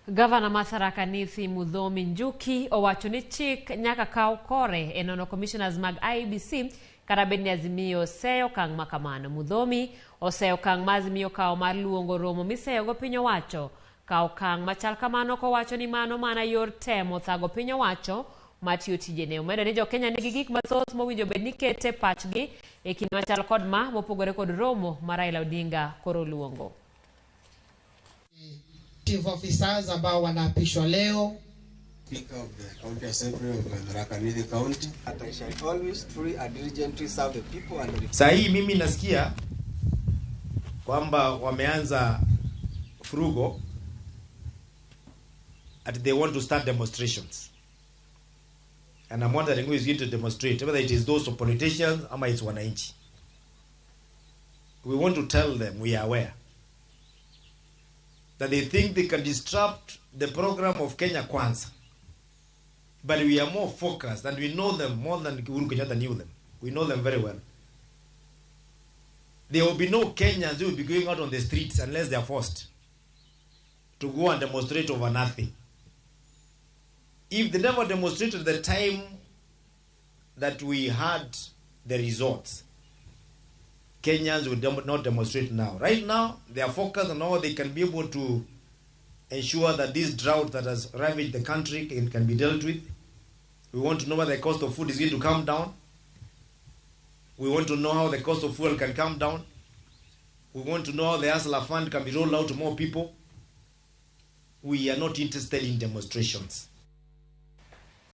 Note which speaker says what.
Speaker 1: Gavana Muthomi Muthomi Njuki owacho ni chik nyaka kaw kore e nono commissioners mag IEBC kata bed ni Azimio seyo kang makamano. Muthomi oseyo kang ma Azimio kaw mar luongo romo miseyo go piny owacho. Kaw kang machal kamano kowacho ni mano mana yor temo thago piny owacho matiyo tijene. Omedo ni jo Kenya nigi gik mathoth mowinjo bed ni kete pachgi e kinde machal kod ma mopogore kod romo ma Raila Odinga koro luongo.
Speaker 2: Chief officers ambao wanaapishwa leo.
Speaker 3: Speaker of the County Assembly of Tharaka County.
Speaker 4: That I shall always truly and diligently serve the people and the...
Speaker 5: Sahi mimi nasikia kwamba wameanza frugo and they want to start demonstrations. And I'm wondering who is going to demonstrate, whether it is those of politicians or it's wananchi. We want to tell them we are aware that they think they can disrupt the program of Kenya Kwanza. But we are more focused and we know them more than Uhuru Kenyatta knew them. We know them very well. There will be no Kenyans who will be going out on the streets unless they are forced to go and demonstrate over nothing. If they never demonstrated the time that we had the results, Kenyans would not demonstrate now. Right now, they are focused on how they can be able to ensure that this drought that has ravaged the country can be dealt with. We want to know whether the cost of food is going to come down. We want to know how the cost of fuel can come down. We want to know how the Hustler Fund can be rolled out to more people. We are not interested in demonstrations.